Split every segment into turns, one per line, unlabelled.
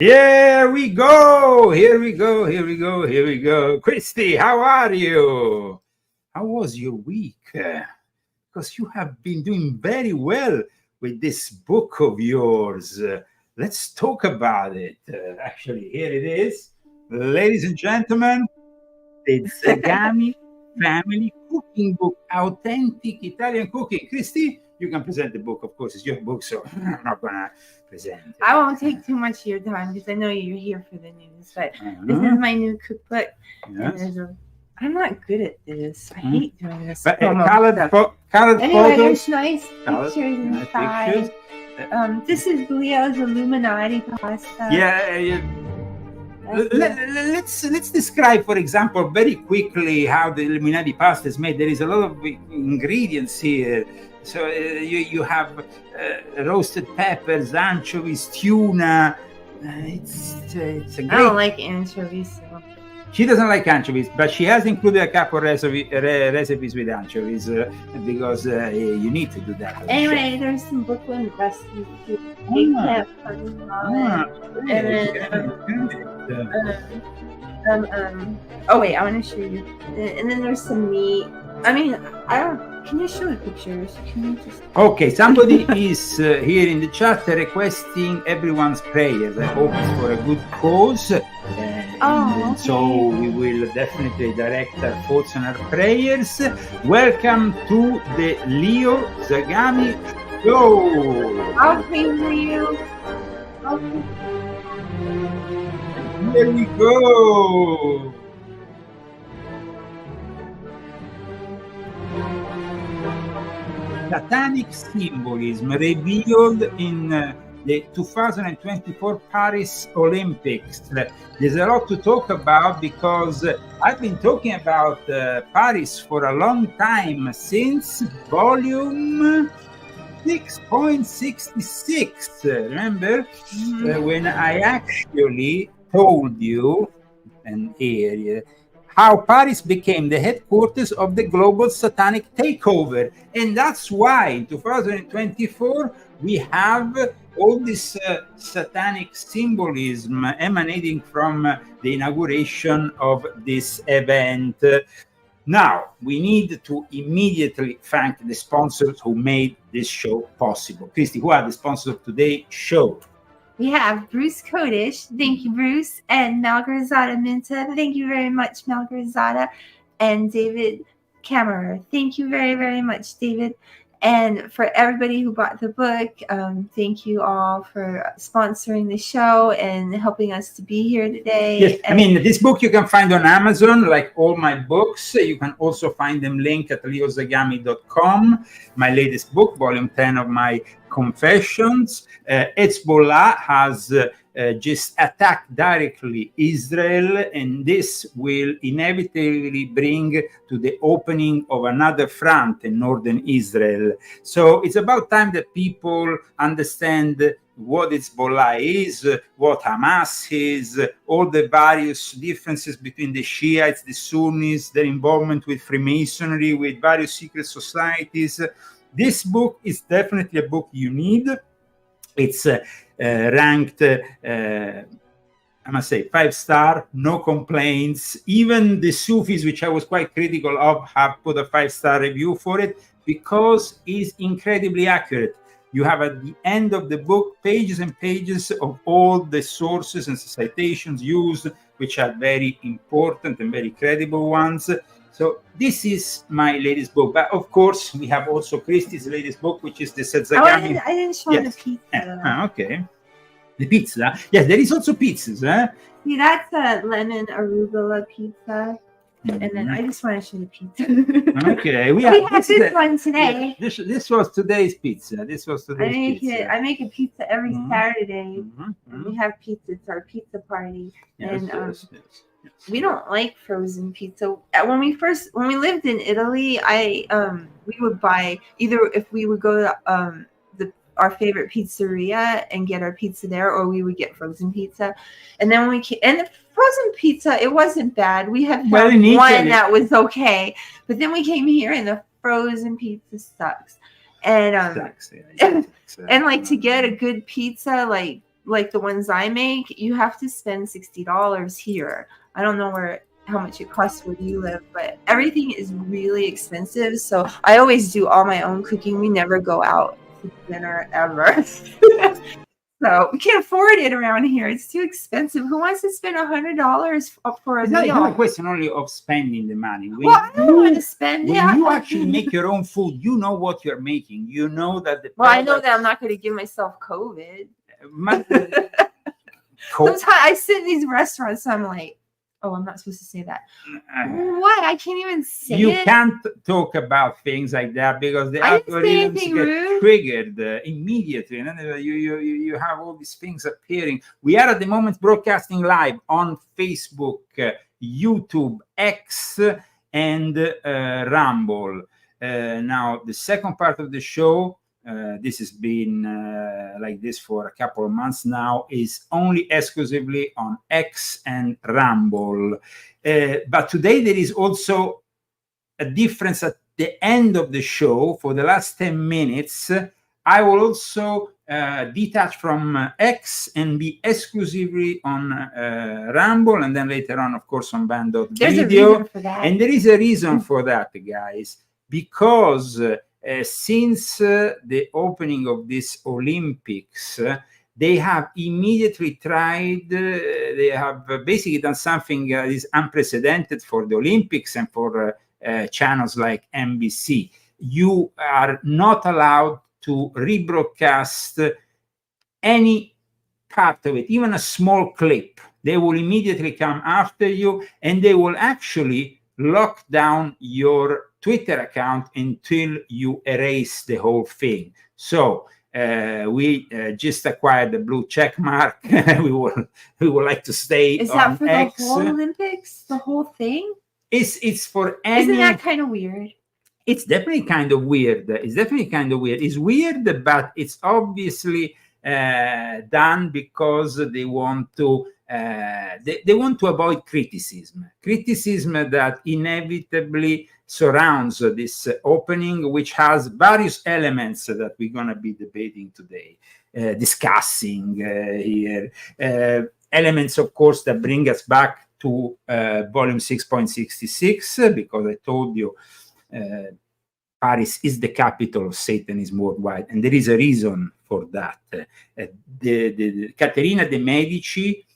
Here we go. Christy, how are you? How was your week? Because you have been doing very well with this book of yours. Let's talk about it. Actually, here it is. Ladies and gentlemen, the Zagami family cooking book, authentic Italian cooking. Christy, you can present the book. Of course, it's your book, so I'm not going to present it.
I won't take too much of your time because I know you're here for the news. But this is my new cookbook.
Yes.
And I'm not good at this. I hate doing this.
But colored
anyway,
photos.
there's nice pictures inside. This is Leo's Illuminati pasta.
Yeah. Let's describe, for example, very quickly how the Illuminati pasta is made. There is a lot of ingredients here. So you have roasted peppers, anchovies, tuna. It's a great.
I don't like anchovies. So.
She doesn't like anchovies, but she has included a couple of recipes with anchovies because you need to do that.
Anyway, there's some Brooklyn recipes too. Oh wait, I want to show you. And then there's some meat. I mean, can you show the pictures? Can you just...
Okay, somebody is here in the chat requesting everyone's prayers. I hope it's for a good cause.
Okay.
So we will definitely direct our thoughts and our prayers. Welcome to the Leo Zagami show.
Okay, Leo. Okay.
Here we go. Satanic symbolism revealed in the 2024 Paris Olympics. There's a lot to talk about because I've been talking about Paris for a long time, since volume 6.66. Remember when I actually told you an area how Paris became the headquarters of the global satanic takeover. And that's why in 2024 we have all this satanic symbolism emanating from the inauguration of this event. Now, we need to immediately thank the sponsors who made this show possible. Christy, who are the sponsors of today's show?
We have Bruce Kodish, thank you, Bruce, and Malgrazada Minta, thank you very much, Malgrazada, and David Kammerer, thank you very, very much, David. And for everybody who bought the book, thank you all for sponsoring the show and helping us to be here today.
Yes, I mean, this book you can find on Amazon, like all my books. You can also find them linked at leozagami.com. My latest book, volume 10 of my Confessions. Hezbollah has just attacked directly Israel, and this will inevitably bring to the opening of another front in northern Israel. So it's about time that people understand what Hezbollah is, what Hamas is, all the various differences between the Shiites, the Sunnis, their involvement with Freemasonry, with various secret societies. This book is definitely a book you need. It's ranked, I must say, 5-star, no complaints. Even the Sufis, which I was quite critical of, have put a 5-star review for it because it's incredibly accurate. You have at the end of the book pages and pages of all the sources and citations used, which are very important and very credible ones. So this is my latest book. But of course, we have also Christy's latest book, which is the Zagami.
I didn't show the pizza.
Okay. The pizza? Yes, there is also pizzas.
See, that's a lemon arugula pizza. And then I just want to show the pizza.
Okay.
We have this one today.
Yeah, this was today's pizza.
I make a pizza every Saturday. And we have pizza. It's our pizza party.
Yes,
and we don't like frozen pizza. When we lived in Italy, we would buy either if we would go to our favorite pizzeria and get our pizza there, or we would get frozen pizza. And then when we came, and the frozen pizza, it wasn't bad. We had one that was okay, but then we came here and the frozen pizza sucks. And and like to get a good pizza, like like the ones I make, you have to spend $60 here. I don't know how much it costs where you live, but everything is really expensive. So I always do all my own cooking. We never go out to dinner ever. So we can't afford it around here. It's too expensive. Who wants to spend $100 for a meal?
It's not a question only of spending the money.
Well, I don't want to spend it.
When you actually make your own food, you know what you're making. You know that the
I know that I'm not going to give myself COVID. Sometimes I sit in these restaurants, so I'm like, oh, I'm not supposed to say that. What? I can't even say it.
You can't talk about things like that because the algorithms get triggered immediately. And you have all these things appearing. We are at the moment broadcasting live on Facebook, YouTube, X, and Rumble. Now, the second part of the show, this has been like this for a couple of months now, is only exclusively on X and Rumble. But today there is also a difference at the end of the show. For the last 10 minutes, I will also detach from X and be exclusively on Rumble, and then later on, of course, on band.video. And there is a reason for that, guys, because since the opening of this Olympics, they have immediately tried, they have basically done something that is unprecedented for the Olympics and for channels like NBC. You are not allowed to rebroadcast any part of it, even a small clip. They will immediately come after you, and they will actually lock down your Twitter account until you erase the whole thing. So we just acquired the blue check mark. we would like to stay on X.
Is that for the whole Olympics? The whole thing?
It's for any.
Isn't that kind of weird?
It's definitely kind of weird. It's weird, but it's obviously done because they want to they want to avoid criticism that inevitably surrounds this opening, which has various elements that we're going to be debating today, discussing here. Elements, of course, that bring us back to volume 6.66, because I told you Paris is the capital of Satanism worldwide, and there is a reason for that. The Caterina de' Medici,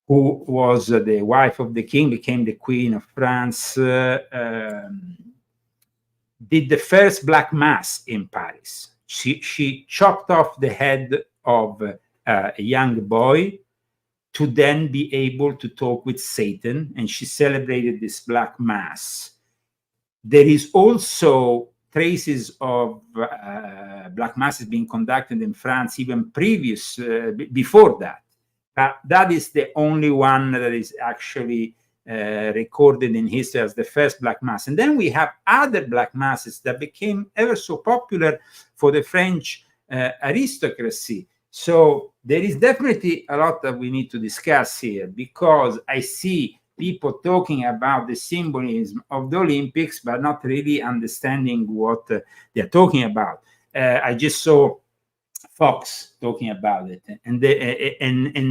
who was the wife of the king, became the queen of France, did the first black mass in Paris. She chopped off the head of a young boy to then be able to talk with Satan, and she celebrated this black mass. There is also traces of black masses being conducted in France even before that. That is the only one that is actually recorded in history as the first black mass. And then we have other black masses that became ever so popular for the French aristocracy. So there is definitely a lot that we need to discuss here, because I see people talking about the symbolism of the Olympics, but not really understanding what they're talking about. I just saw Fox talking about it, and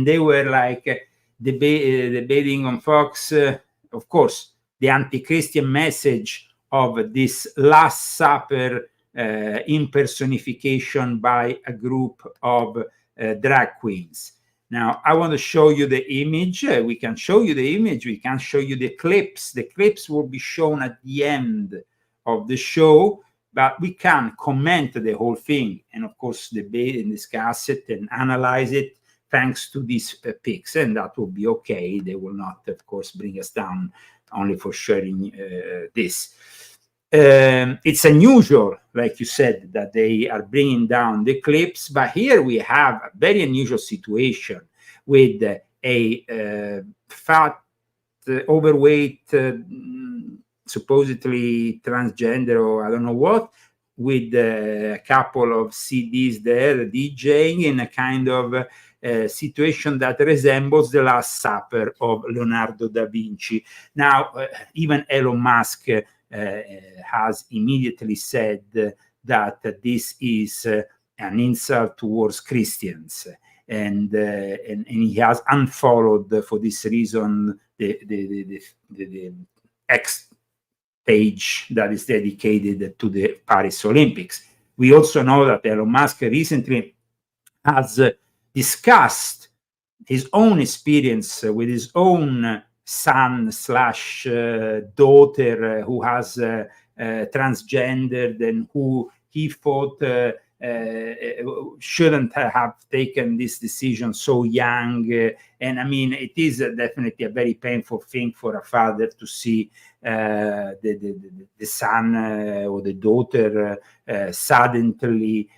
they were like debating on Fox, of course, the anti-Christian message of this Last Supper impersonification by a group of drag queens. Now, I want to show you the image. We can show you the image. We can show you the clips. The clips will be shown at the end of the show, but we can comment the whole thing and, of course, debate and discuss it and analyze it thanks to these pics, and that will be okay. They will not, of course, bring us down only for sharing this. It's unusual, like you said, that they are bringing down the clips, but here we have a very unusual situation with a fat, overweight, supposedly transgender, or I don't know what, with a couple of CDs there, DJing in a kind of situation that resembles the Last Supper of Leonardo da Vinci. Now, even Elon Musk has immediately said that this is an insult towards Christians. and he has unfollowed for this reason the X page that is dedicated to the Paris Olympics. We also know that Elon Musk recently has discussed his own experience with his own son slash daughter who has transgendered and who he thought shouldn't have taken this decision so young. And I mean, it is definitely a very painful thing for a father to see the son or the daughter suddenly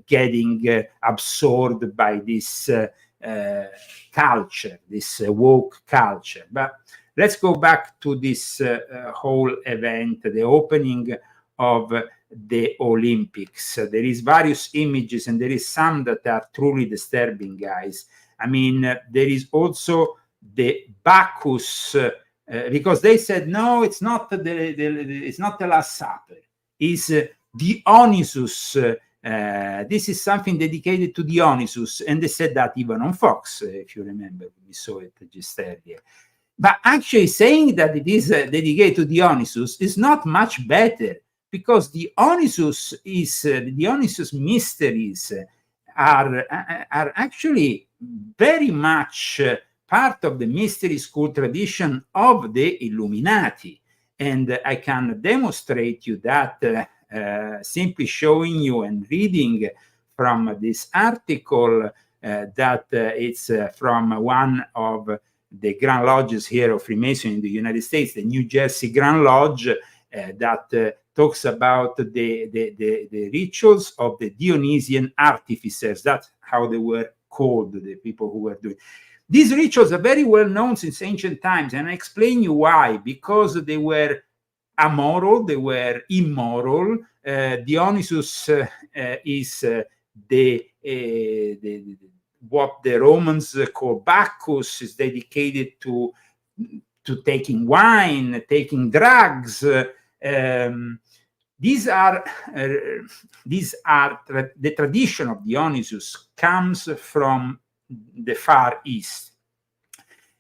getting absorbed by this culture, this woke culture. But let's go back to this whole event, the opening of the Olympics. There is various images, and there is some that are truly disturbing, guys. I mean, there is also the Bacchus, because they said no, it's not it's not the Last Supper. It's Dionysus. This is something dedicated to Dionysus, and they said that even on Fox, if you remember, we saw it just earlier. But actually saying that it is dedicated to Dionysus is not much better, because Dionysus is the Dionysus mysteries are actually very much part of the mystery school tradition of the Illuminati, and I can demonstrate you that simply showing you and reading from this article that it's from one of the Grand Lodges here of Freemasonry in the United States, the New Jersey Grand Lodge, that talks about the rituals of the Dionysian artificers. That's how they were called, the people who were doing. These rituals are very well known since ancient times, and I explain you why. Because they were amoral, they were immoral. Dionysus is what the Romans call Bacchus, is dedicated to taking wine, taking drugs. These are the tradition of Dionysus comes from the Far East.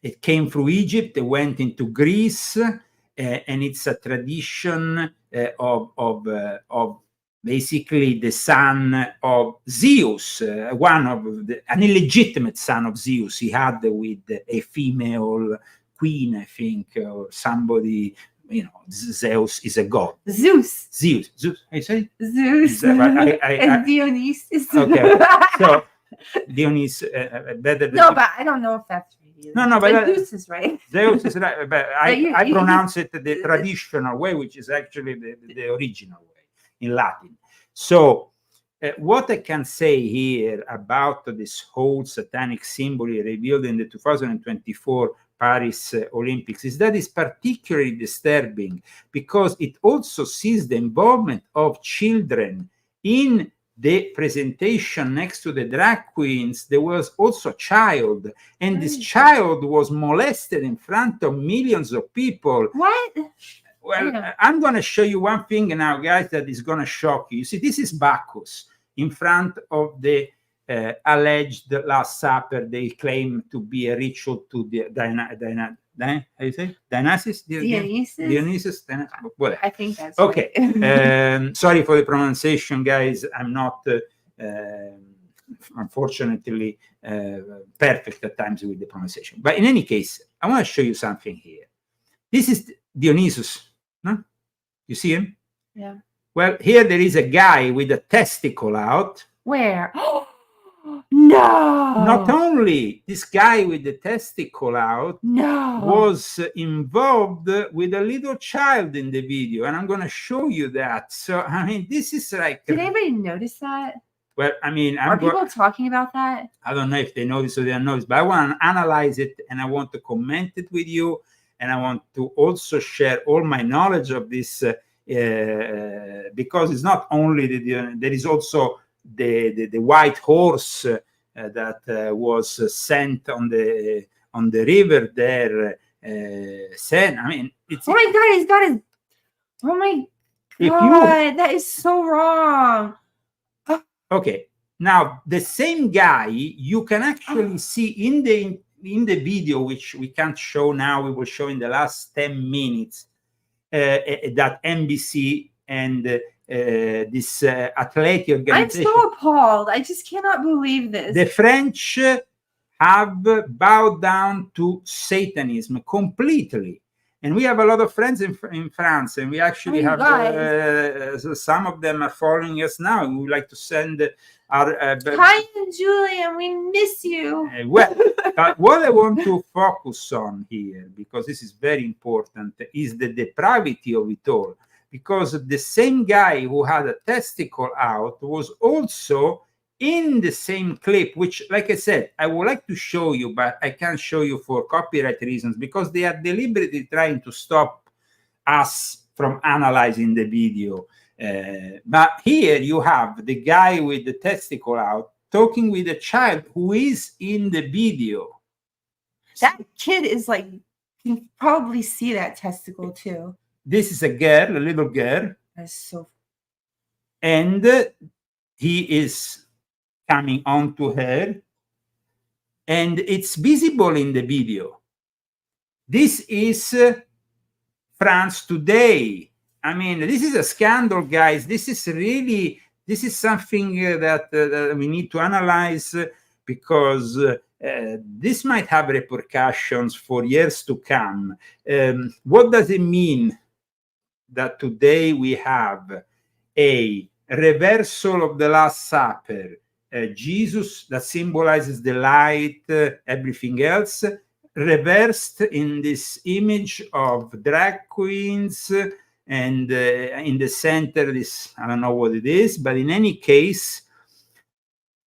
It came through Egypt, it went into Greece, and it's a tradition of basically the son of Zeus, an illegitimate son of Zeus he had with a female queen, I think, or somebody. You know, Zeus is a god. Zeus. I say
Zeus. And Dionysus.
Okay, so Dionysus better.
No, but I don't know if that's right.
No, but
Zeus is right.
Zeus is right, but I pronounce it the traditional way, which is actually the original way in Latin. So what I can say here about this whole satanic symbol revealed in the 2024 Paris Olympics is that it's particularly disturbing because it also sees the involvement of children in the presentation. Next to the drag queens, there was also a child, and this child was molested in front of millions of people.
What?
Well, I'm going to show you one thing now, guys, that is going to shock you. You see, this is Bacchus in front of the alleged Last Supper. They claim to be a ritual to the Dionysus. Whatever.
I think that's
okay.
Right.
Sorry for the pronunciation, guys. I'm not, unfortunately, perfect at times with the pronunciation. But in any case, I want to show you something here. This is Dionysus. No? You see him?
Yeah.
Well, here there is a guy with a testicle out.
Where? No.
Not only this guy with the testicle out was involved with a little child in the video, and I'm going to show you that. So, I mean, this is like...
Did anybody notice that?
Well, I mean...
Are people talking about that?
I don't know if they notice or they don't notice, but I want to analyze it, and I want to comment it with you, and I want to also share all my knowledge of this, because it's not only there is also the white horse that was sent on the river there. I mean, it's,
oh my God, he's got his. Oh my God, that is so wrong.
Okay, Now, the same guy you can actually see in the video, which we can't show now, we will show in the last 10 minutes, that NBC and this athletic organization.
I'm so appalled. I just cannot believe this.
The French have bowed down to Satanism completely. And we have a lot of friends in France, and we actually have some of them are following us now. We would like to send our
hi, Julian, we miss you.
Well, what I want to focus on here, because this is very important, is the depravity of it all. Because the same guy who had a testicle out was also in the same clip, which, like I said, I would like to show you, but I can't show you for copyright reasons, because they are deliberately trying to stop us from analyzing the video. But here you have the guy with the testicle out talking with a child who is in the video.
That kid is like, you can probably see that testicle too.
This is a girl, a little girl.
That's so.
And he is coming on to her, and it's visible in the video. This is France today. I mean, this is a scandal, guys. This is something that we need to analyze, because this might have repercussions for years to come. What does it mean that today we have a reversal of the Last Supper? Jesus, that symbolizes the light, everything else, reversed in this image of drag queens, and in the center, this, I don't know what it is, but in any case,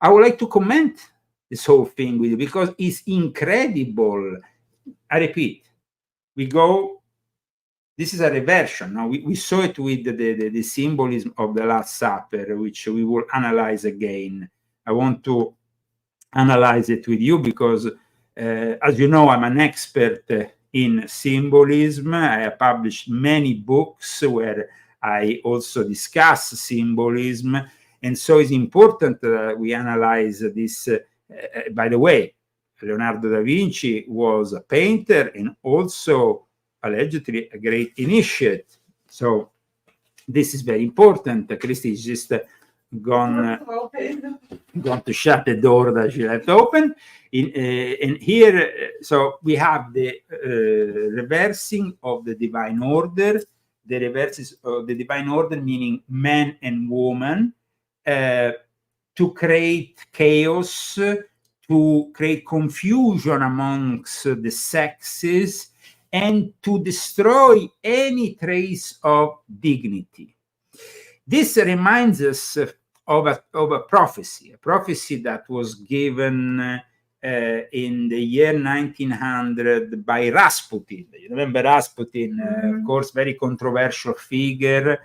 I would like to comment this whole thing with you, because it's incredible. I repeat, this is a reversion. Now, we saw it with the symbolism of the Last Supper, which we will analyze again. I want to analyze it with you because, as you know, I'm an expert in symbolism. I have published many books where I also discuss symbolism. And so it's important that we analyze this. By the way, Leonardo da Vinci was a painter and also allegedly a great initiate. So this is very important. Christy is just gone to shut the door that she left open. And here, so we have the reversing of the divine order. The reverses of the divine order, meaning man and woman, to create chaos, to create confusion amongst the sexes, and to destroy any trace of dignity. This reminds us of a prophecy that was given in the year 1900 by Rasputin. You remember Rasputin, of course, very controversial figure.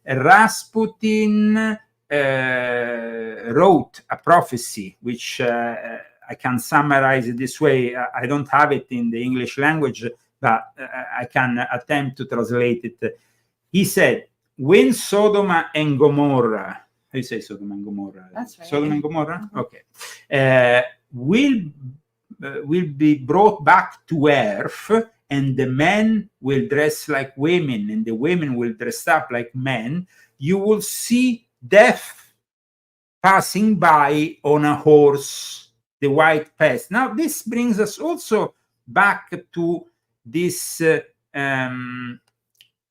Rasputin wrote a prophecy, which I can summarize it this way. I don't have it in the English language, but I can attempt to translate it. He said, when Sodom and Gomorrah, how do you say Sodom and Gomorrah?
That's right.
Sodom and Gomorrah? Okay. Will be brought back to earth, and the men will dress like women, and the women will dress up like men. You will see death passing by on a horse, the white pest. Now, this brings us also back to this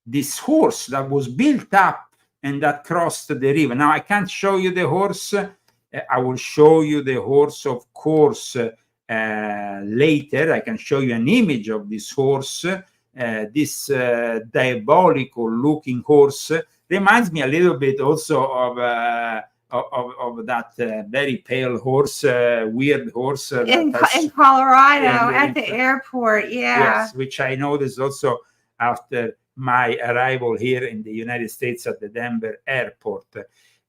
this horse that was built up and that crossed the river. Now, I can't show you the horse. I will show you the horse, of course, later. I can show you an image of this horse. This diabolical looking horse reminds me a little bit also of that very pale horse, weird horse.
In Colorado at the airport, yeah.
Yes, which I noticed also after my arrival here in the United States at the Denver airport.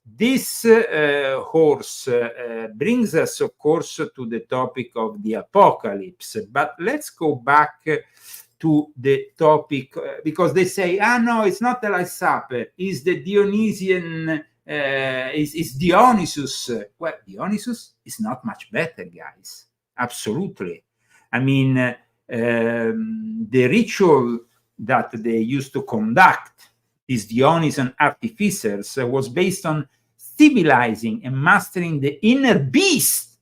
This horse brings us, of course, to the topic of the apocalypse. But let's go back to the topic, because they say, no, it's not the Last Supper, it's the Dionysian is Dionysus. Well, Dionysus is not much better, guys. Absolutely. I mean, the ritual that they used to conduct, these Dionysian artificers, was based on civilizing and mastering the inner beast,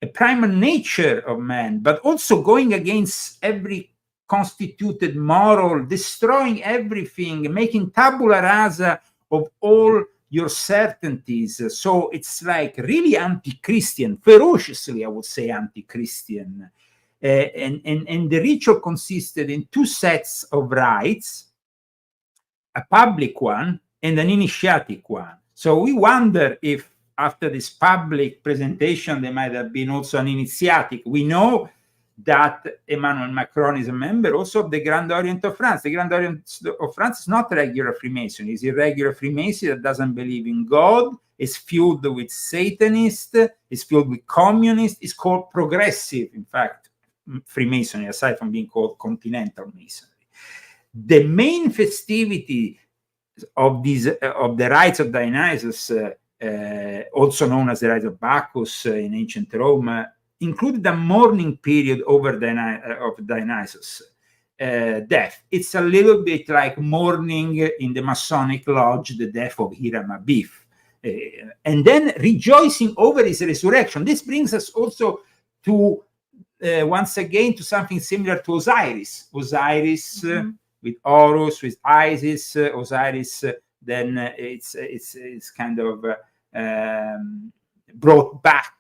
the primal nature of man, but also going against every constituted moral, destroying everything, making tabula rasa of all your certainties. So it's like really anti-Christian, ferociously, I would say, anti-Christian. And the ritual consisted in two sets of rites, a public one and an initiatic one. So we wonder if after this public presentation, there might have been also an initiatic. We know that Emmanuel Macron is a member also of the Grand Orient of France. The Grand Orient of France is not regular Freemason. It's irregular Freemason that doesn't believe in God, is filled with Satanists, is filled with communists, is called progressive, in fact, Freemasonry, aside from being called continental Masonry. The main festivity of these of the rites of Dionysus, also known as the rites of Bacchus in ancient Rome, included a mourning period over of Dionysus' death. It's a little bit like mourning in the Masonic lodge the death of Hiram Abiff, and then rejoicing over his resurrection. This brings us also to once again to something similar to Osiris. Osiris with Horus, with Isis. Osiris then it's kind of brought back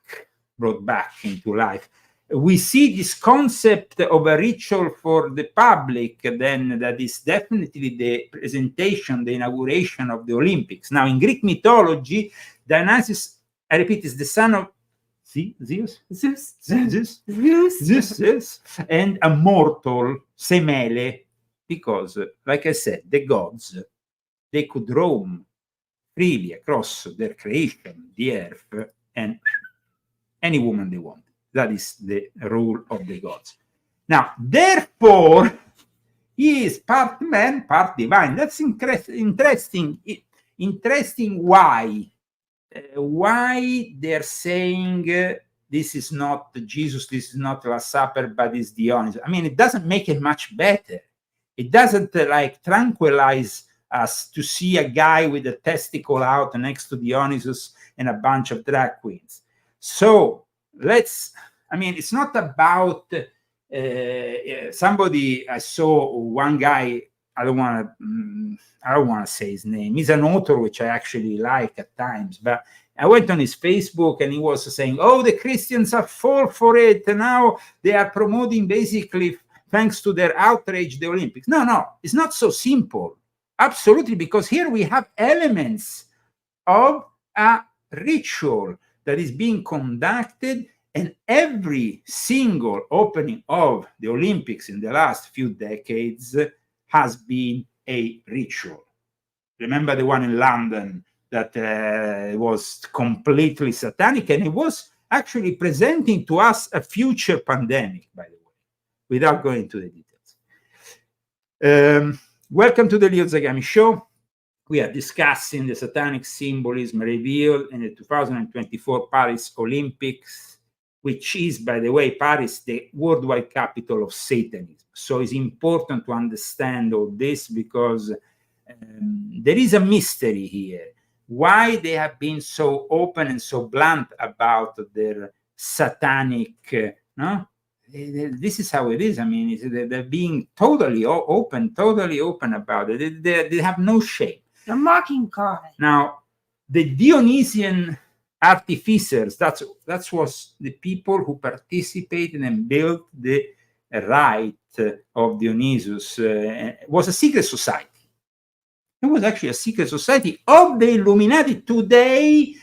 into life. We see this concept of a ritual for the public, then that is definitely the presentation, the inauguration of the Olympics. Now, in Greek mythology, Dionysus, I repeat, is the son of Zeus, and a mortal, Semele, because, like I said, the gods, they could roam freely across their creation, the earth, and any woman they want. That is the rule of the gods. Now, therefore, he is part man, part divine. That's interesting. Interesting why. Why they're saying this is not Jesus, this is not Last Supper, but it's Dionysus. I mean, it doesn't make it much better. It doesn't like tranquilize us to see a guy with a testicle out next to Dionysus and a bunch of drag queens. So it's not about somebody. I saw one guy, I don't want to say his name. He's an author which I actually like at times, but I went on his Facebook and he was saying, oh, the Christians are fall for it, and now they are promoting, basically, thanks to their outrage, the Olympics. No, it's not so simple. Absolutely, because here we have elements of a ritual that is being conducted, and every single opening of the Olympics in the last few decades has been a ritual. Remember the one in London that was completely satanic, and it was actually presenting to us a future pandemic, by the way, without going into the details. Welcome to the Leo Zagami Show. We are discussing the satanic symbolism revealed in the 2024 Paris Olympics, which is, by the way, Paris, the worldwide capital of Satanism. So it's important to understand all this because there is a mystery here. Why they have been so open and so blunt about their satanic, this is how it is. I mean, they're being totally open about it. They have no shame.
They're mocking God. Now,
the Dionysian artificers, that was the people who participated and built the rite of Dionysus, was a secret society. It was actually a secret society of the Illuminati. Today,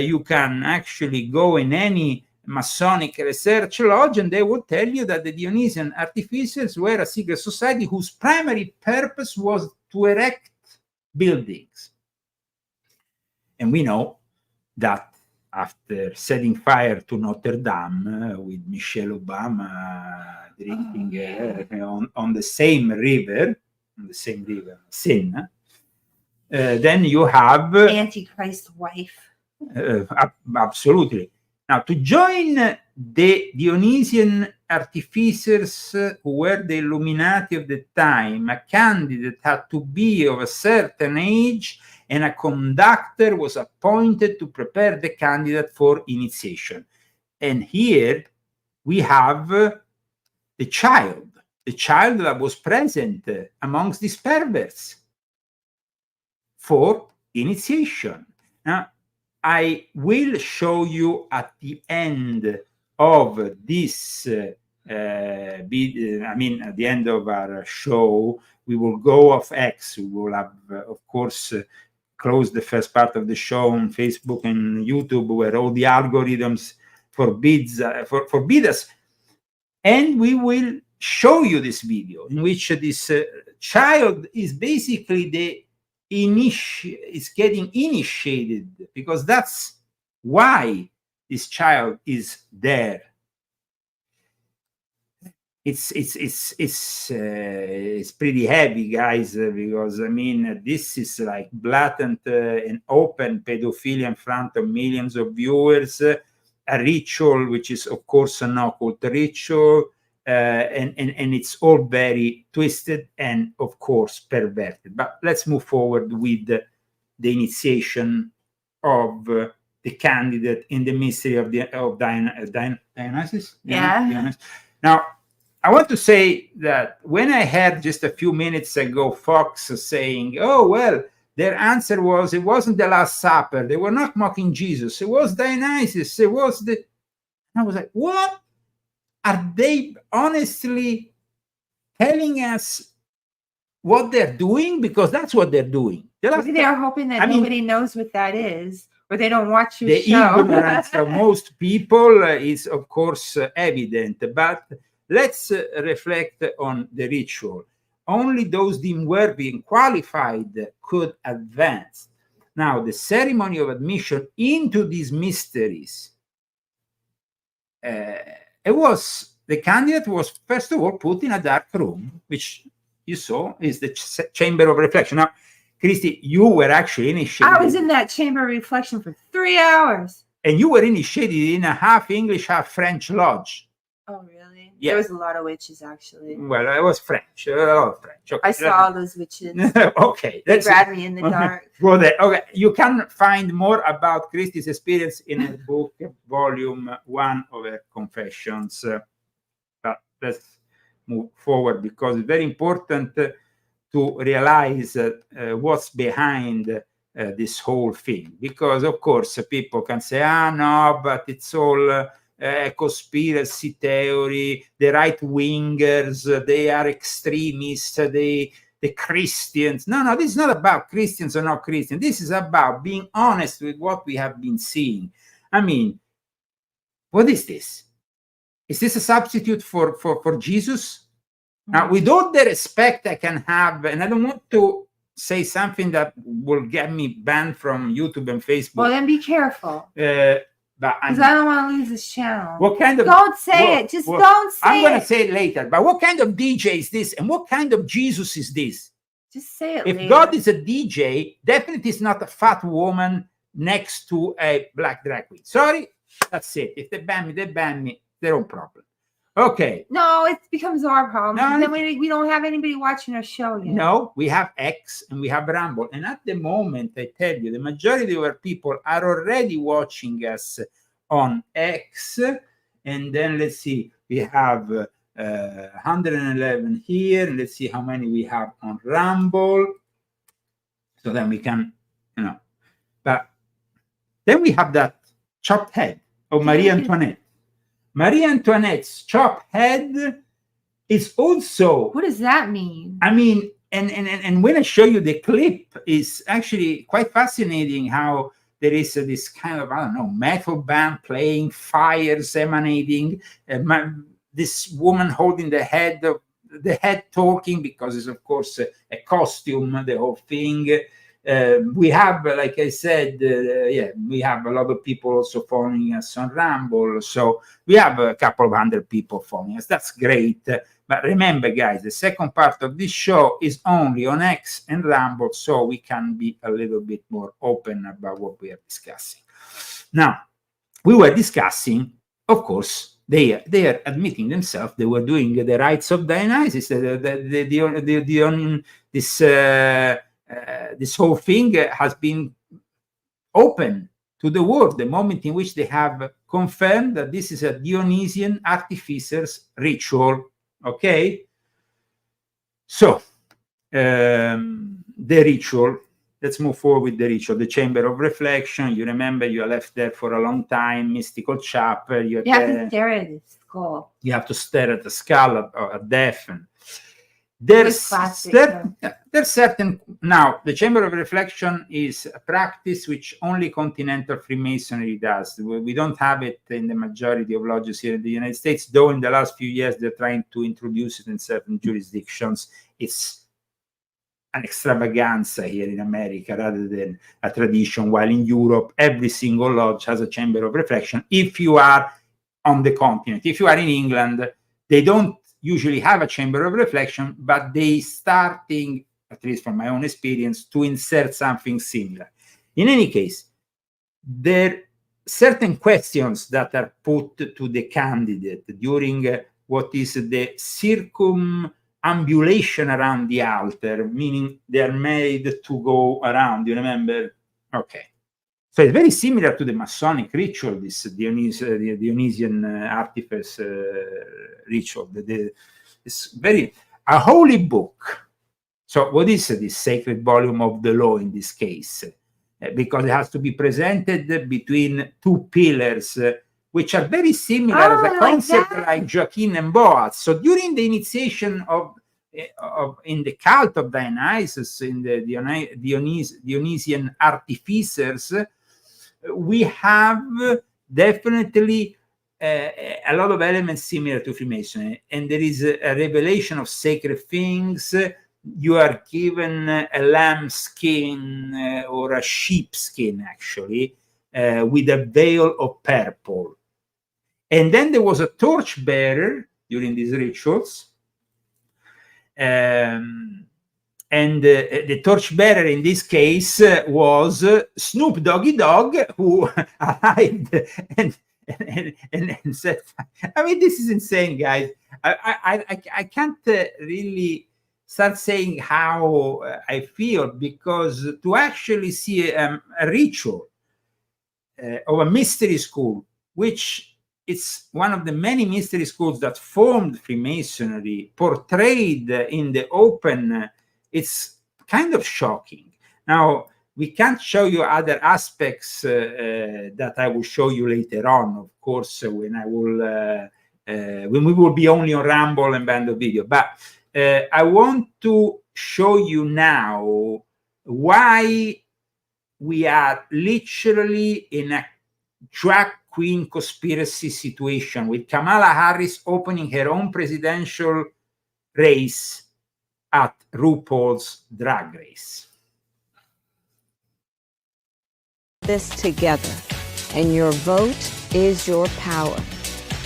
you can actually go in any Masonic research lodge and they will tell you that the Dionysian artificers were a secret society whose primary purpose was to erect buildings. And we know that after setting fire to Notre Dame with Michelle Obama drinking on the same river, Seine, Then you have
Antichrist wife.
absolutely. Now, to join the Dionysian artificers who were the Illuminati of the time, a candidate had to be of a certain age, and a conductor was appointed to prepare the candidate for initiation. And here we have the child that was present amongst these perverts for initiation. Now, I will show you at the end of this, at the end of our show, we will go off X. We will have, of course, close the first part of the show on Facebook and YouTube, where all the algorithms forbid us. And we will show you this video in which this child is basically is getting initiated, because that's why this child is there. It's pretty heavy, guys, because I mean, this is like blatant and open pedophilia in front of millions of viewers, a ritual which is of course an occult ritual, and it's all very twisted and of course perverted. But let's move forward with the initiation of the candidate in the mystery of Dionysus.
Yeah.
Dionysus. Now, I want to say that when I heard just a few minutes ago Fox saying, "Oh well, their answer was it wasn't the Last Supper. They were not mocking Jesus. It was Dionysus. It was the," I was like, "What? Are they honestly telling us what they're doing? Because that's what they're doing."
Maybe they're hoping that nobody knows what that is, or they don't watch your
the
show.
Ignorance of most people is, of course, evident. But let's reflect on the ritual. Only those deemed worthy and qualified could advance. Now, the ceremony of admission into these mysteries, the candidate was first of all put in a dark room, which you saw is the chamber of reflection. Now, Christy, you were actually initiated.
I was in that chamber of reflection for 3 hours.
And you were initiated in a half English, half French lodge.
Oh, really?
Yeah.
There was a lot of witches, actually.
Well, I was French. Okay.
I saw all those witches.
Okay.
They grabbed me in the dark.
Well, okay. You can find more about Christy's experience in her book, Volume 1 of her Confessions. But let's move forward, because it's very important to realize what's behind this whole thing. Because, of course, people can say, no, but it's all a conspiracy theory. The right-wingers, they are extremists, the Christians. No, this is not about Christians or not Christians. This is about being honest with what we have been seeing. I mean, what is this? Is this a substitute for Jesus? Now, with all the respect I can have, and I don't want to say something that will get me banned from YouTube and Facebook.
Well, then be careful.
Because
I don't want to lose this channel.
What kind of?
Don't say it. Just don't say it.
I'm going to say it later. But what kind of DJ is this? And what kind of Jesus is this?
Just say it
If
later.
God is a DJ, definitely is not a fat woman next to a black drag queen. Sorry, that's it. If they ban me, their own problem. Okay.
No, it becomes our problem.
No,
then we don't have anybody watching our show yet.
No, we have X and we have Rumble. And at the moment, I tell you, the majority of our people are already watching us on X. And then let's see, we have 111 here. Let's see how many we have on Rumble. So then we can, But then we have that chopped head of Marie Antoinette. Marie Antoinette's chopped head is also.
What does that mean?
I mean, and when I show you the clip, it's actually quite fascinating how there is this kind of, I don't know, metal band playing, fires emanating, this woman holding the head talking, because it's of course a costume, the whole thing. We have, like I said, we have a lot of people also following us on Rumble. So we have a couple of hundred people following us. That's great. But remember, guys, the second part of this show is only on X and Rumble, so we can be a little bit more open about what we are discussing. Now, we were discussing, of course, they are admitting themselves they were doing the rites of Dionysus. This whole thing has been open to the world the moment in which they have confirmed that this is a Dionysian artificer's ritual. Okay, so the ritual. Let's move forward with the ritual. The chamber of reflection. You remember you are left there for a long time. Mystical chapel.
You have to stare at the skull.
You have to stare at the skull at death. And there's certain. Now, the chamber of reflection is a practice which only continental Freemasonry does. We don't have it in the majority of lodges here in the United States, though in the last few years they're trying to introduce it in certain jurisdictions. It's an extravaganza here in America rather than a tradition, while in Europe every single lodge has a chamber of reflection. If you are on the continent, if you are in England, they don't usually have a chamber of reflection, but they starting, at least from my own experience, to insert something similar. In any case, there are certain questions that are put to the candidate during what is the circumambulation around the altar, meaning they are made to go around. You remember? Okay. So it's very similar to the Masonic ritual, this Dionysian artifice ritual. It's very a holy book. So what is this sacred volume of the law in this case? Because it has to be presented between two pillars, which are very similar as a concept like Joachim and Boaz. So during the initiation of in the cult of Dionysus, in the Dionysian artificers, we have definitely a lot of elements similar to Freemasonry, and there is a revelation of sacred things. You are given a lamb skin or a sheep skin, actually, with a veil of purple. And then there was a torch bearer during these rituals. And the torchbearer in this case was Snoop Doggy Dogg, who arrived and said, I mean, this is insane, guys. I can't really start saying how I feel, because to actually see a ritual of a mystery school, which it's one of the many mystery schools that formed Freemasonry, portrayed in the open, it's kind of shocking. Now, we can't show you other aspects that I will show you later on, of course, when we will be only on Rumble and Band of Video. But I want to show you now why we are literally in a drag queen conspiracy situation, with Kamala Harris opening her own presidential race at RuPaul's Drag Race.
This together, and your vote is your power.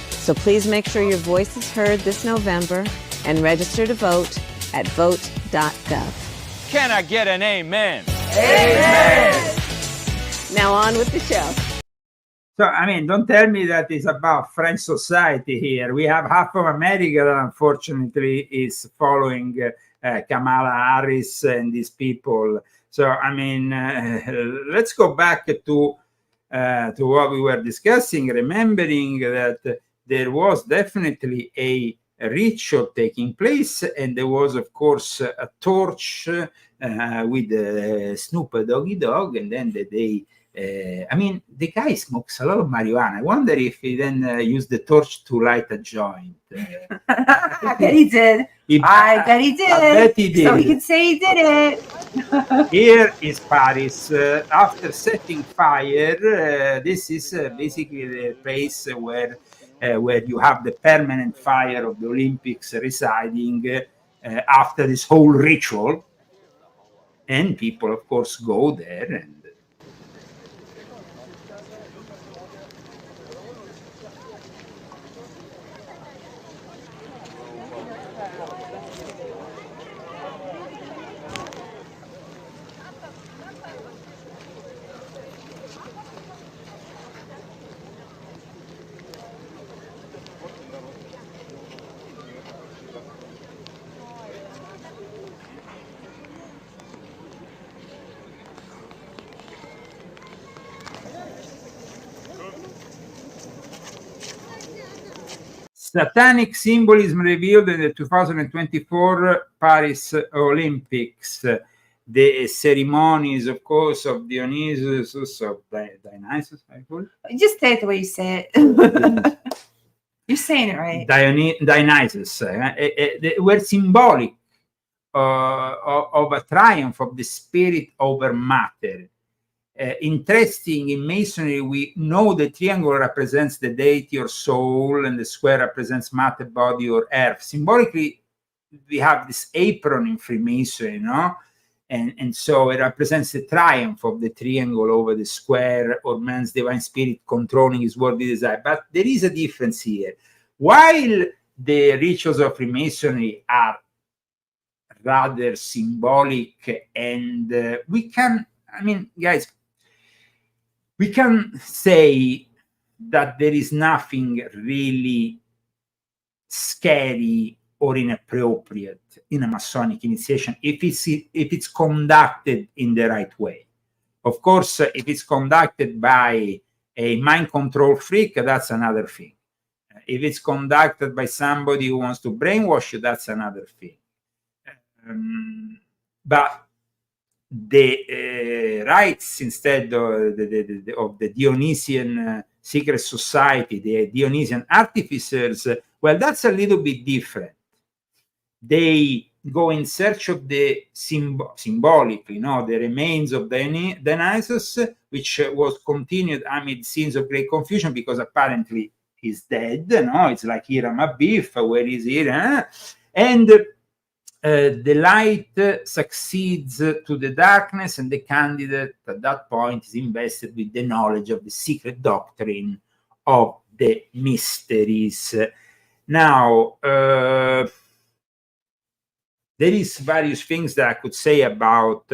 So please make sure your voice is heard this November and register to vote at vote.gov.
Can I get an amen?
Amen! Now on with the show.
So, I mean, don't tell me that it's about French society here. We have half of America that unfortunately is following Kamala Harris and these people. So, I mean, let's go back to what we were discussing, remembering that there was definitely a ritual taking place, and there was, of course, a torch with Snoop Doggy Dogg, and then they I mean, the guy smokes a lot of marijuana. I wonder if he then used the torch to light a joint.
I bet he did. I bet he did.
I bet he did.
So we can say he did it.
Here is Paris. After setting fire, this is basically the place where you have the permanent fire of the Olympics residing after this whole ritual. And people, of course, go there and Satanic symbolism revealed in the 2024 Paris Olympics. The ceremonies, of course, of Dionysus, of Dionysus, I call it.
Just say it the way you say it. You're saying it right.
Dionysus they were symbolic of a triumph of the spirit over matter. Interesting, in Masonry, we know the triangle represents the deity or soul, and the square represents matter, body, or earth. Symbolically, we have this apron in Freemasonry, no? And so it represents the triumph of the triangle over the square, or man's divine spirit controlling his worldly desire. But there is a difference here. While the rituals of Freemasonry are rather symbolic, and we can, I mean, guys, we can say that there is nothing really scary or inappropriate in a Masonic initiation if it's conducted in the right way. Of course, if it's conducted by a mind control freak, that's another thing. If it's conducted by somebody who wants to brainwash you, that's another thing. But the rites, instead of the Dionysian secret society, the Dionysian artificers, well, that's a little bit different. They go in search of the symbolic, the remains of Dionysus, which was continued amid scenes of great confusion because apparently he's dead. It's like Hiram Abiff, where is he? And the light succeeds to the darkness, and the candidate at that point is invested with the knowledge of the secret doctrine of the mysteries. Now, there is various things that I could say about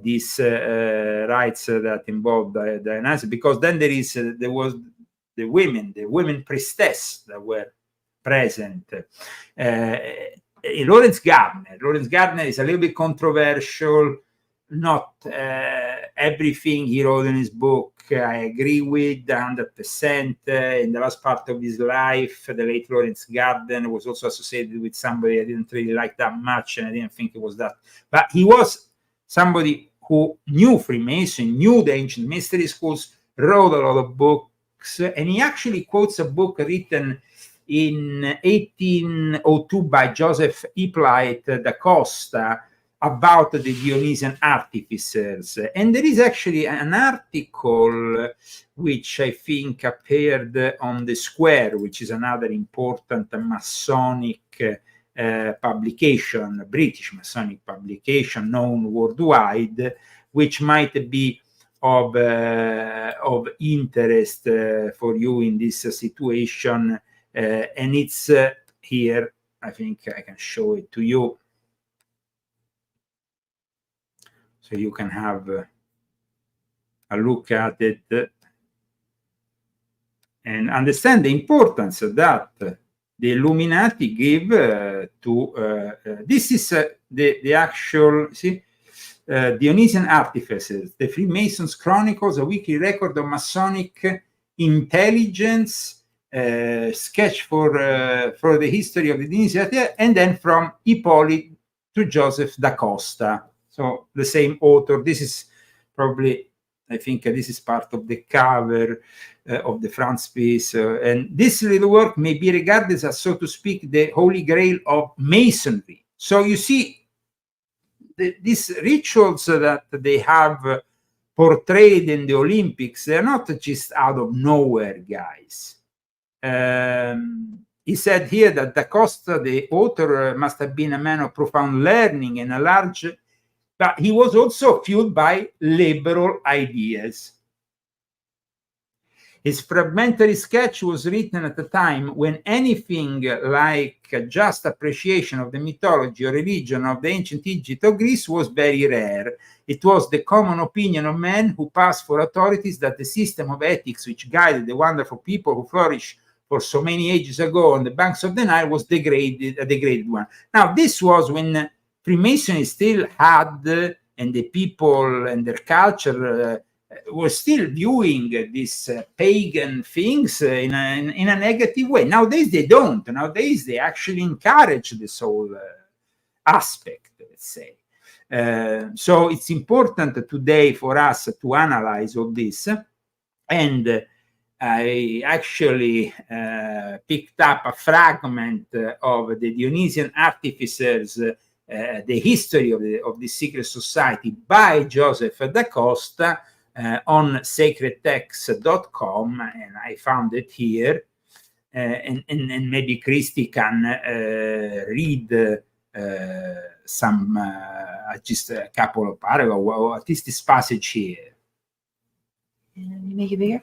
these rites that involve Dionysus, because then there was the women priestess that were present. Lawrence Gardner is a little bit controversial. Not everything he wrote in his book I agree with 100%. In the last part of his life, the late Lawrence Gardner was also associated with somebody I didn't really like that much, and I didn't think it was that. But he was somebody who knew Freemason, knew the ancient mystery schools, wrote a lot of books, and he actually quotes a book written in 1802 by Joseph Hippolyte da Costa about the Dionysian artificers. And there is actually an article which I think appeared on The Square, which is another important Masonic publication, British Masonic publication known worldwide, which might be of interest for you in this situation. And it's here. I think I can show it to you, so you can have a look at it and understand the importance that the Illuminati give to this is the actual Dionysian artificers, the Freemasons Chronicles, a weekly record of Masonic intelligence, sketch for the history of the Dionysian, and then from Hippolyte to Joseph da Costa. So the same author. This is probably, I think this is part of the cover of the frontispiece. And this little work may be regarded as, so to speak, the holy grail of Masonry. So you see, these rituals that they have portrayed in the Olympics, they're not just out of nowhere, guys. He said here that Da Costa, the author, must have been a man of profound learning and a large, but he was also fueled by liberal ideas. His fragmentary sketch was written at a time when anything like a just appreciation of the mythology or religion of the ancient Egypt or Greece was very rare. It was the common opinion of men who passed for authorities that the system of ethics which guided the wonderful people who flourished for so many ages ago on the banks of the Nile was a degraded one. Now, this was when Freemasonry still had, and the people and their culture was still viewing these pagan things in a negative way. Nowadays they don't. Nowadays they actually encourage this whole aspect, let's say. So it's important today for us to analyze all this. And I actually picked up a fragment of the Dionysian Artificers, the history of the secret society by Joseph da Costa on sacredtext.com, and I found it here. And maybe Christy can read some, just a couple of paragraphs, or at least this passage here.
And you make it bigger?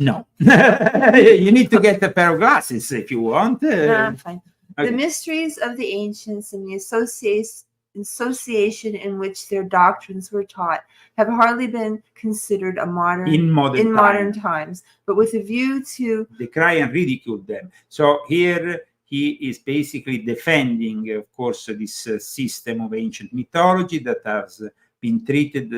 No. You need to get a pair of glasses if you want.
No, I'm fine.
Okay.
The mysteries of the ancients and the association in which their doctrines were taught have hardly been considered in modern times, but with a view to
decry and ridicule them. So here he is basically defending, of course, this system of ancient mythology that has been treated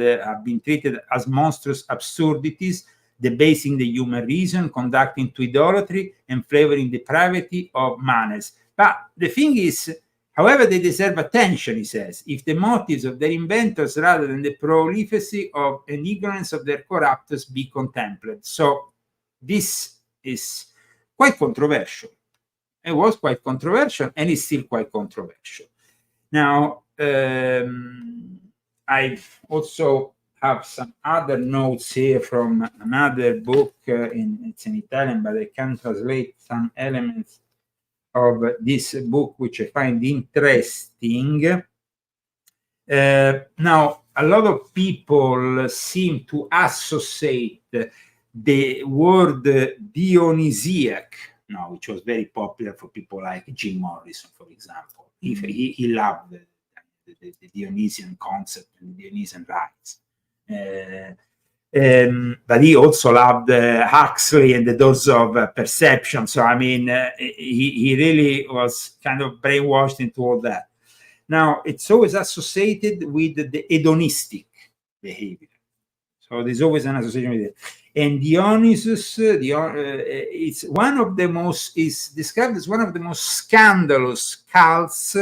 as monstrous absurdities, debasing the human reason, conducting to idolatry, and flavoring the depravity of manners. But the thing is, however, they deserve attention, he says, if the motives of their inventors rather than the prolificacy of and ignorance of their corruptors be contemplated. So this is quite controversial. It was quite controversial and is still quite controversial. Now, I also have some other notes here from another book. It's in Italian, but I can translate some elements of this book, which I find interesting. Now, a lot of people seem to associate the word Dionysiac, which was very popular for people like Jim Morrison, for example. He loved the Dionysian concept and the Dionysian rites. But he also loved Huxley and the Doors of Perception. So, I mean, he really was kind of brainwashed into all that. Now, it's always associated with the hedonistic behavior. So there's always an association with it. And Dionysus, it's one of the most, is described as one of the most scandalous cults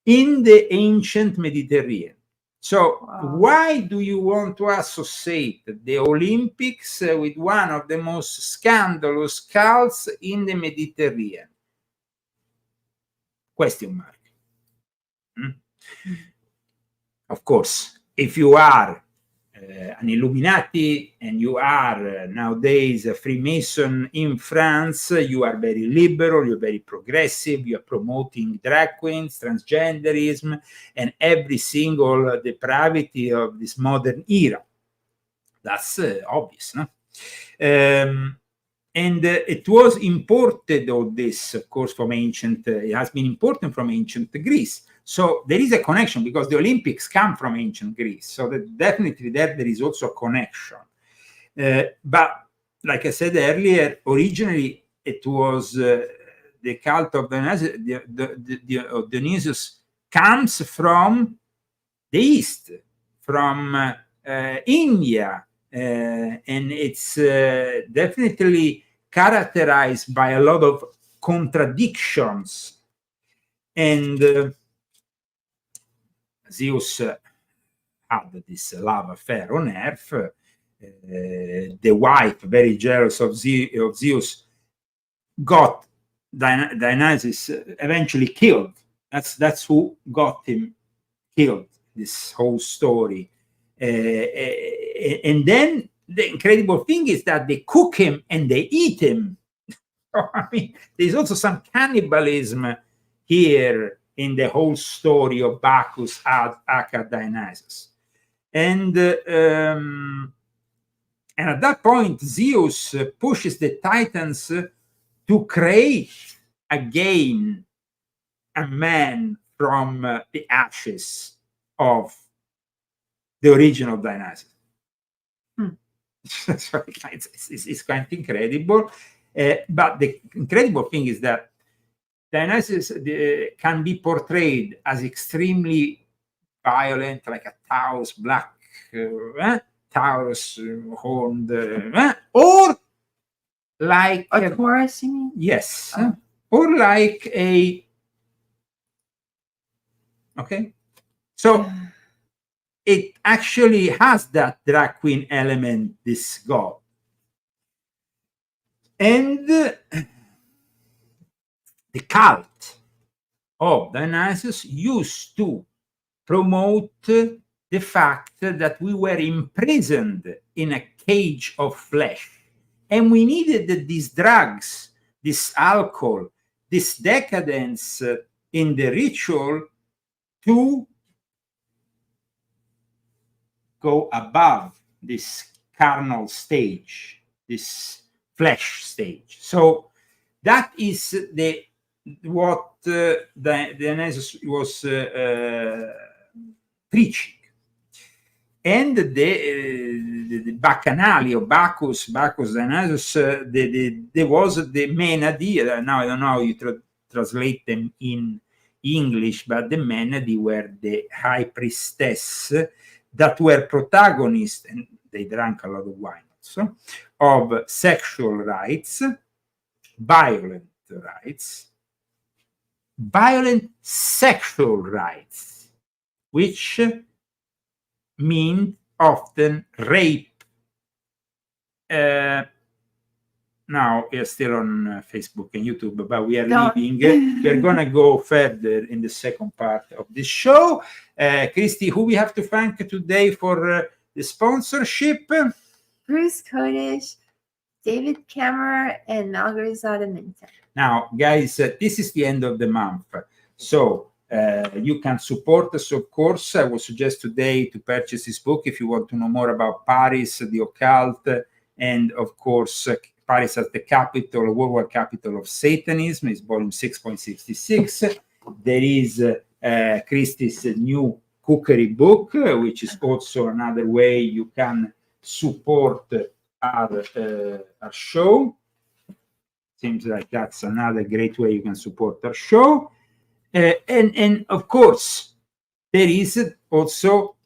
in the ancient Mediterranean. So why do you want to associate the Olympics with one of the most scandalous cults in the Mediterranean? Question mark. Of course, if you are an Illuminati and you are nowadays a Freemason in France, you are very liberal, you're very progressive, you're promoting drag queens, transgenderism, and every single depravity of this modern era. That's obvious, no? And it was imported, all this, of course, from ancient, it has been imported from ancient Greece. So there is a connection because the Olympics come from ancient Greece. So that definitely there is also a connection. But like I said earlier, originally it was the cult of Dionysus comes from the East, from India. And it's definitely characterized by a lot of contradictions. And Zeus had this love affair on Earth. The wife, very jealous of Zeus, got Dionysus eventually killed. That's who got him killed, this whole story. And then the incredible thing is that they cook him and they eat him. I mean, there's also some cannibalism here in the whole story of Bacchus aka Dionysus. And at that point, Zeus pushes the Titans to create again a man from the ashes of the original Dionysus. So it's quite incredible. But the incredible thing is that Dionysus can be portrayed as extremely violent, like a Taos, black, Taurus horned, or like
A Taurus, you mean?
yes,
Oh.
or like a okay. So it actually has that drag queen element, this god. And the cult of Dionysus used to promote the fact that we were imprisoned in a cage of flesh, and we needed these drugs, this alcohol, this decadence in the ritual to go above this carnal stage, this flesh stage. So that is what Dionysus was preaching. And the Bacchanali or Bacchus Dionysus, there was the Menadi. Now I don't know how you translate them in English, but the Menadi were the high priestess that were protagonists, and they drank a lot of wine also, of sexual rites, violent sexual rites, which mean often rape. Now we are still on Facebook and YouTube, but we are leaving. We're gonna go further in the second part of this show. Christy, who we have to thank today for the sponsorship?
Bruce Kodish, David Kammerer, and Malgorzata Minta.
Now, guys, this is the end of the month, so you can support us, of course. I would suggest today to purchase this book if you want to know more about Paris, the occult, and of course, Paris as the capital, worldwide capital of Satanism, is volume 6.66. There is Christie's new cookery book, which is also another way you can support our show. Seems like that's another great way you can support our show. And of course, there is also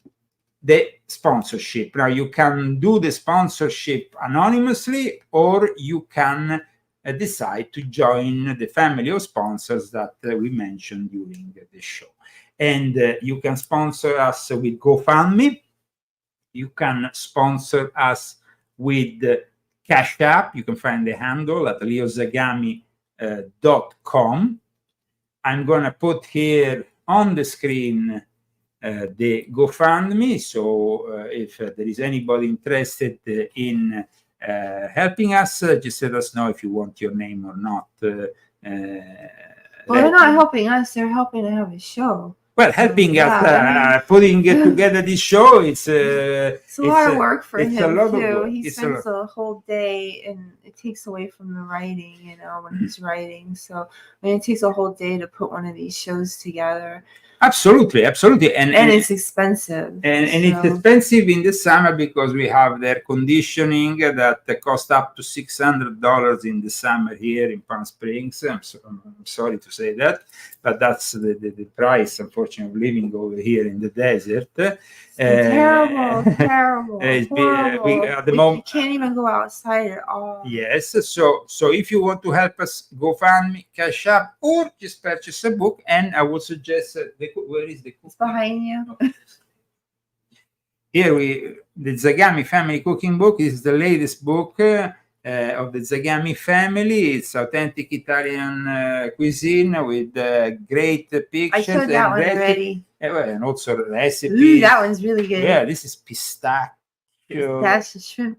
the sponsorship. Now, you can do the sponsorship anonymously, or you can decide to join the family of sponsors that we mentioned during the show. And you can sponsor us with GoFundMe. You can sponsor us with Cash App. You can find the handle at leozagami.com. I'm going to put here on the screen the GoFundMe. So if there is anybody interested in helping us, just let us know if you want your name or not.
Well, they're not helping us. They're helping to have a show.
Well, helping us putting together this show, it's a
lot of work for him too.
He
spends a whole day, and it takes away from the writing, when he's writing. So it takes a whole day to put one of these shows together.
Absolutely, and
it's expensive.
And it's expensive in the summer because we have the air conditioning that costs up to $600 in the summer here in Palm Springs. I'm sorry to say that, but that's the price, unfortunately, of living over here in the desert.
Terrible.
At the moment,
you can't even go outside at all.
Yes, so if you want to help us, GoFundMe, Cash App, or just purchase a book. And I would suggest where is the book?
It's behind you.
Here the Zagami family cooking book is the latest book of the Zagami family. It's authentic Italian cuisine with great pictures.
I showed that one already.
And also recipes.
Ooh, that one's really good.
Yeah, this is pistachio.
That's the shrimp.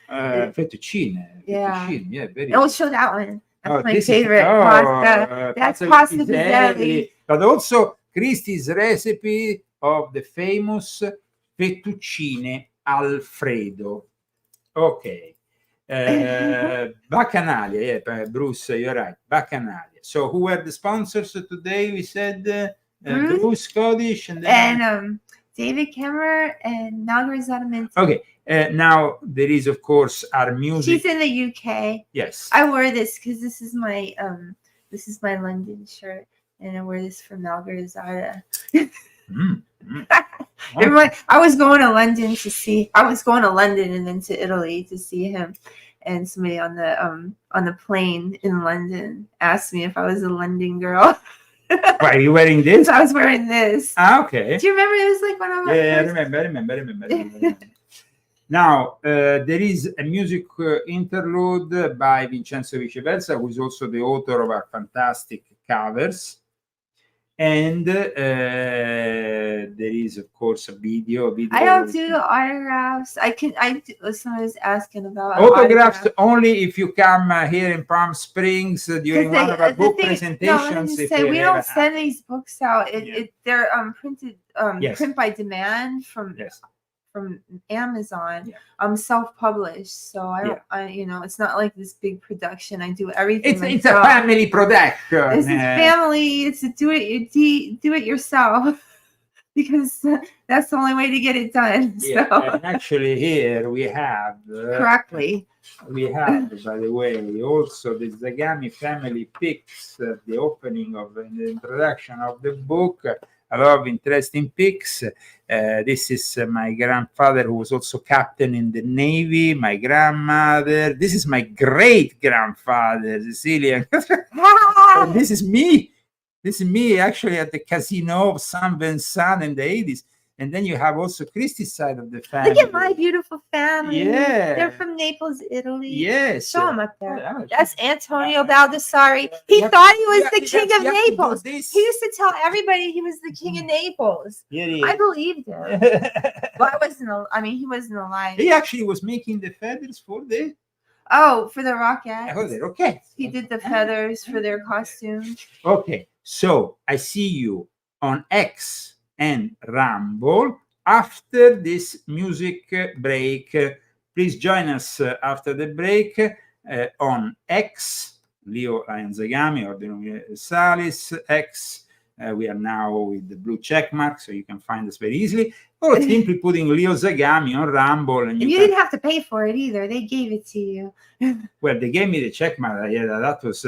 Fettuccine.
Yeah.
Yeah, very.
Oh, show that one. That's my favorite pasta. That's pasta piselli.
But also Christie's recipe of the famous fettuccine Alfredo. Okay. Bacchanalia. Yeah, Bruce, you're right. Bacchanalia. So who were the sponsors today? We said Bruce Kodish and
David Kammerer and Malgorzata Minta.
Okay. Now there is, of course, our music.
She's in the UK.
Yes.
I wore this because this is my London shirt, and I wear this for Malgorzata. Everyone, I was going to London and then to Italy to see him. And somebody on the plane in London asked me if I was a London girl.
Why are you wearing this?
I was wearing this.
Okay.
Do you remember? It was like one of my
I remember. Now, there is a music interlude by Vincenzo Viceversa, who is also the author of our fantastic covers. And there is, of course, a video.
I don't do the autographs. Someone was asking about
autographs only if you come here in Palm Springs during one of our book presentations.
We don't send these books out. They're printed print by demand from Amazon. Self-published, so it's not like this big production. I do everything.
It's a family production.
It's a family. It's a do it yourself because that's the only way to get it done.
Yeah,
so.
And actually here we have
correctly.
We have, by the way, also the Zagami family pics, the opening of and the introduction of the book. A lot of interesting pics. This is my grandfather, who was also captain in the Navy. My grandmother. This is my great grandfather, Cecilia. This is me. This is me actually at the casino of San Vincent in the 80s. And then you have also Christy's side of the family.
Look at my beautiful family.
Yeah.
They're from Naples, Italy.
Yes.
Show them up there. That's Antonio Baldessari. He thought he was the king of Naples. He used to tell everybody he was the king of Naples. I believed him. Well, he wasn't alive.
He actually was making the feathers for the...
Oh, for the Rockettes.
Oh, the Rockettes.
He did the feathers for their costumes.
Okay, so I see you on X and Rumble after this music break. Please join us after the break on X, Leo Lion Zagami or the Salis X. We are now with the blue check mark, so you can find us very easily. Or simply putting Leo Zagami on Rumble. And
you didn't have to pay for it either. They gave it to you.
Well, they gave me the check mark. Yeah, that was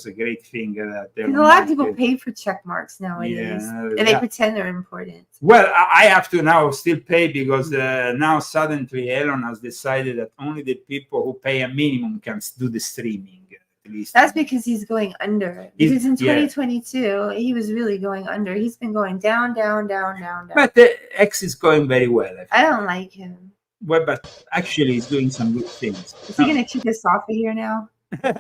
a great thing.
A lot of people pay for check marks nowadays, and they pretend they're important.
Well, I have to now still pay because now suddenly Elon has decided that only the people who pay a minimum can do the streaming. At least.
That's because he's going under. Because in 2022, he was really going under. He's been going down.
But X is going very well.
I don't like him.
Well, but actually, he's doing some good things.
Is he going to kick us off of here now?
No.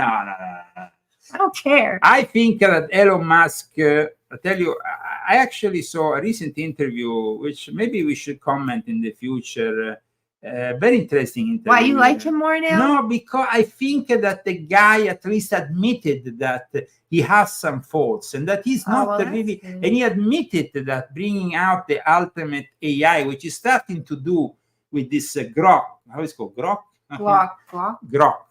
I don't care.
I think that Elon Musk, I tell you, I actually saw a recent interview, which maybe we should comment in the future. Very interesting interview.
Why, you like him more now?
No, because I think that the guy at least admitted that he has some faults and that he's not really, and he admitted that bringing out the ultimate AI, which is starting to do with this Grok. How is it called? Grok? Grok.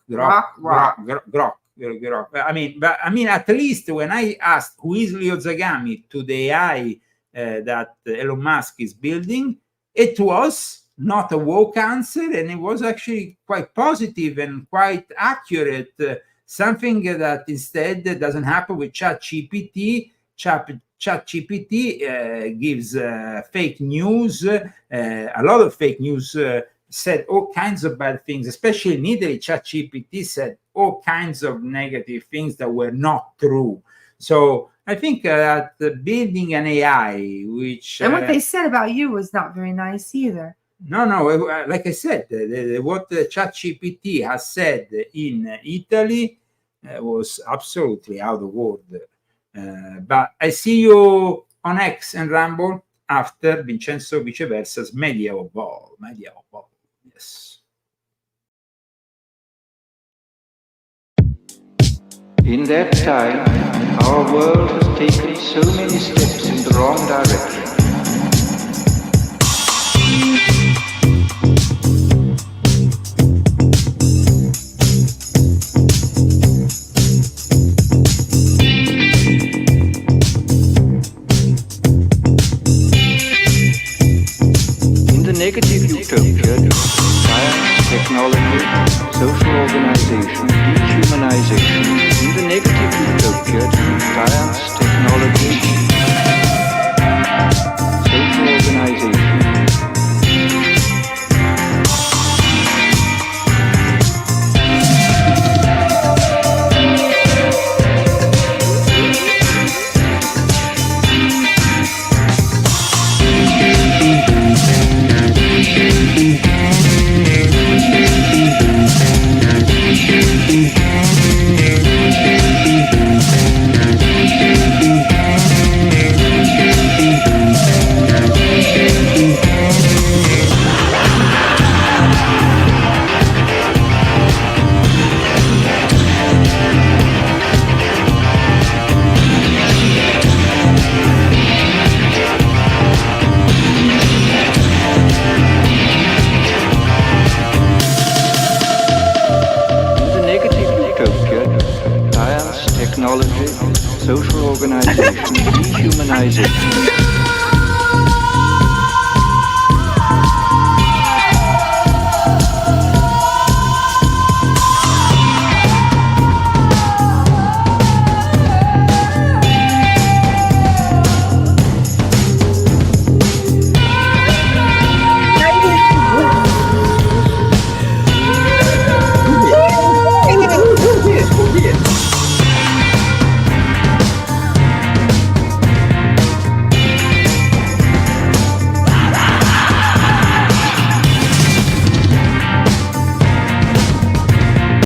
I mean, at least when I asked who is Leo Zagami to the AI that Elon Musk is building, it was not a woke answer, and it was actually quite positive and quite accurate. Something that instead doesn't happen with ChatGPT. ChatGPT gives fake news. A lot of fake news said all kinds of bad things, especially in Italy. ChatGPT said all kinds of negative things that were not true. So I think that building an AI, which...
And what they said about you was not very nice either.
No, like I said, what ChatGPT has said in Italy was absolutely out of order. But I see you on X and Rumble after Vincenzo Viceversa's Medieval Ball. Yes.
In that time, our world has taken so many steps in the wrong direction. Negative utopia, science, technology, social organization, dehumanization. In the negative utopia, science, technology. technology, social organization, dehumanization.